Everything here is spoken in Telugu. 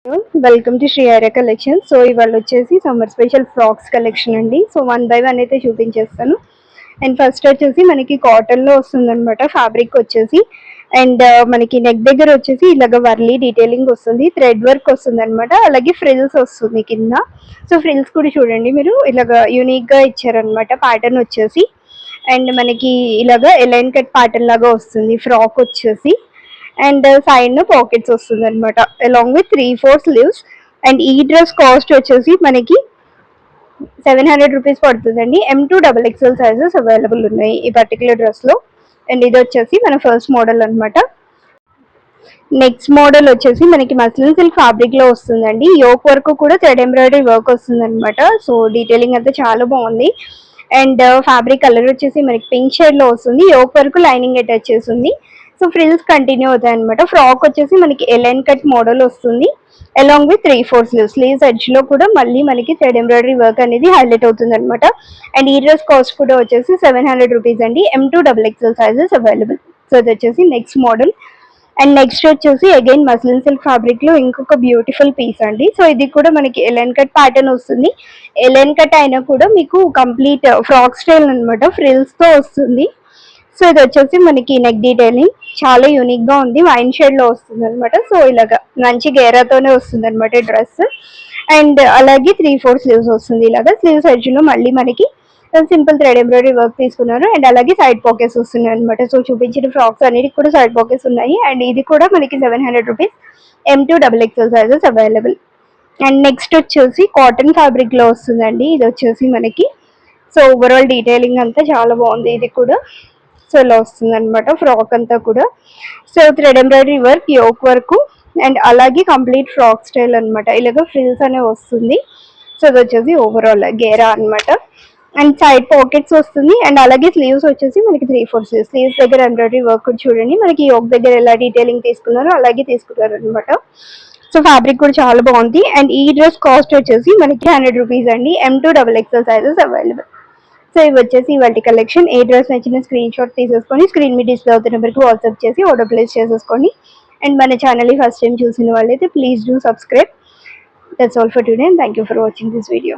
Welcome to Shri Arya collection. So ఇవాళ వచ్చేసి సమ్మర్ స్పెషల్ ఫ్రాక్స్ కలెక్షన్ అండి. సో 1 by 1 అయితే చూపించేస్తాను. అండ్ ఫస్ట్ వచ్చేసి మనకి కాటన్ లో వస్తుంది అనమాట. ఫ్యాబ్రిక్ వచ్చేసి అండ్ మనకి నెక్ దగ్గర వచ్చేసి ఇలాగ వర్లీ డీటెయిలింగ్ వస్తుంది, థ్రెడ్ వర్క్ వస్తుంది అనమాట. అలాగే ఫ్రిల్స్ వస్తుంది కింద. సో ఫ్రిల్స్ కూడా చూడండి మీరు, ఇలాగ యూనిక్ గా ఇచ్చారనమాట. ప్యాటర్న్ వచ్చేసి అండ్ మనకి ఇలాగ ఎలైన్ కట్ ప్యాటర్న్ లాగా వస్తుంది ఫ్రాక్ వచ్చేసి. అండ్ సైడ్ ను పాకెట్స్ వస్తుంది అనమాట, అలాంగ్ విత్ 3/4 స్లీవ్స్. అండ్ ఈ డ్రెస్ కాస్ట్ వచ్చేసి మనకి 700 రూపీస్ పడుతుందండి. M2 XXL సైజెస్ అవైలబుల్ ఉన్నాయి ఈ పర్టికులర్ డ్రెస్ లో. అండ్ ఇది వచ్చేసి మన ఫస్ట్ మోడల్ అనమాట. నెక్స్ట్ మోడల్ వచ్చేసి మనకి మస్లిన్ సిల్క్ ఫ్యాబ్రిక్ లో వస్తుందండి. యోక్ వర్క్ కూడా థ్రెడ్ ఎంబ్రాయిడరీ వర్క్ వస్తుంది అనమాట. సో డీటెయిలింగ్ అయితే చాలా బాగుంది. అండ్ ఫ్యాబ్రిక్ కలర్ వచ్చేసి మనకి పింక్ షేడ్ లో వస్తుంది. యోక్ వర్క్ లైనింగ్ అటాచ్ చేస్తుంది. సో ఫ్రిల్స్ కంటిన్యూ అవుతాయి అనమాట. ఫ్రాక్ వచ్చేసి మనకి ఎలైన్ కట్ మోడల్ వస్తుంది, along with 3/4 sleeves. Sleeves edge లో కూడా మళ్ళీ మనకి థ్రెడ్ ఎంబ్రాయిడరీ వర్క్ అనేది హైలైట్ అవుతుంది అనమాట. అండ్ ఈ డ్రెస్ కాస్ట్ కూడా వచ్చేసి 700 రూపీస్ అండి. M2 XXL sizes available. So ఇది వచ్చేసి నెక్స్ట్ మోడల్. అండ్ నెక్స్ట్ వచ్చేసి అగైన్ మస్లిన్ సిల్క్ ఫ్యాబ్రిక్ లో ఇంకొక బ్యూటిఫుల్ పీస్ అండి. సో ఇది కూడా మనకి ఎలైన్ కట్ ప్యాటర్న్ వస్తుంది. ఎలైన్ కట్ అయినా కూడా మీకు కంప్లీట్ ఫ్రాక్ స్టైల్ అనమాట, ఫ్రిల్స్ తో వస్తుంది. సో ఇది వచ్చేసి మనకి నెక్ డీటెయిలింగ్ చాలా యూనిక్ గా ఉంది, వైన్ షేడ్ లో వస్తుంది అనమాట. సో ఇలాగా మంచి గేరాతోనే వస్తుంది అనమాట డ్రెస్. అండ్ అలాగే 3/4 స్లీవ్స్ వస్తుంది. ఇలాగా స్లీవ్స్ ఎడ్జ్ లో మళ్ళీ మనకి సింపుల్ థ్రెడ్ ఎంబ్రాయిడరీ వర్క్ తీసుకున్నారు. అండ్ అలాగే సైడ్ పాకెట్స్ వస్తున్నాయి అనమాట. సో చూపించిన ఫ్రాక్స్ అన్నిటికి కూడా సైడ్ పాకెట్స్ ఉన్నాయి. అండ్ ఇది కూడా మనకి 700 rupees. M2 XXL sizes available. And next వచ్చేసి కాటన్ ఫ్యాబ్రిక్ లో వస్తుందండి. ఇది వచ్చేసి మనకి సో ఓవరాల్ డీటెయిలింగ్ అంతా చాలా బాగుంది. ఇది కూడా సో ఇలా వస్తుంది అనమాట ఫ్రాక్ అంతా కూడా. So thread embroidery work, yoke work and అలాగే కంప్లీట్ ఫ్రాక్ స్టైల్ అనమాట. ఇలాగ ఫ్రిల్స్ అనే వస్తుంది. సో ఇది వచ్చేసి ఓవరాల్ గేరా అనమాట. అండ్ సైడ్ పాకెట్స్ వస్తుంది. అండ్ అలాగే స్లీవ్స్ వచ్చేసి మనకి 3/4 స్లీవ్స్. స్లీవ్స్ దగ్గర ఎంబ్రాయిడరీ వర్క్ చూడండి, మనకి యోక్ దగ్గర ఎలా డీటెయిలింగ్ తీసుకున్నారో అలాగే తీసుకున్నారు అనమాట. సో ఫ్యాబ్రిక్ కూడా చాలా బాగుంది. అండ్ ఈ డ్రెస్ కాస్ట్ వచ్చేసి మనకి 100 రూపీస్ అండి. M2 XXL sizes available. So ఇవి వచ్చేసి వాటి కలెక్షన్. ఏ డ్రెస్ నచ్చిన స్క్రీన్ షాట్ తీసేసుకొని స్క్రీన్ మీ డిస్ప్లే అవుతున్న నెంబర్కి వాట్సాప్ చేసి ఆర్డర్ ప్లేస్ చేసేసుకోండి. అండ్ మన ఛానల్ని ఫస్ట్ టైం చూసిన వాళ్ళైతే please do subscribe. That's all for today and thank you for watching this video.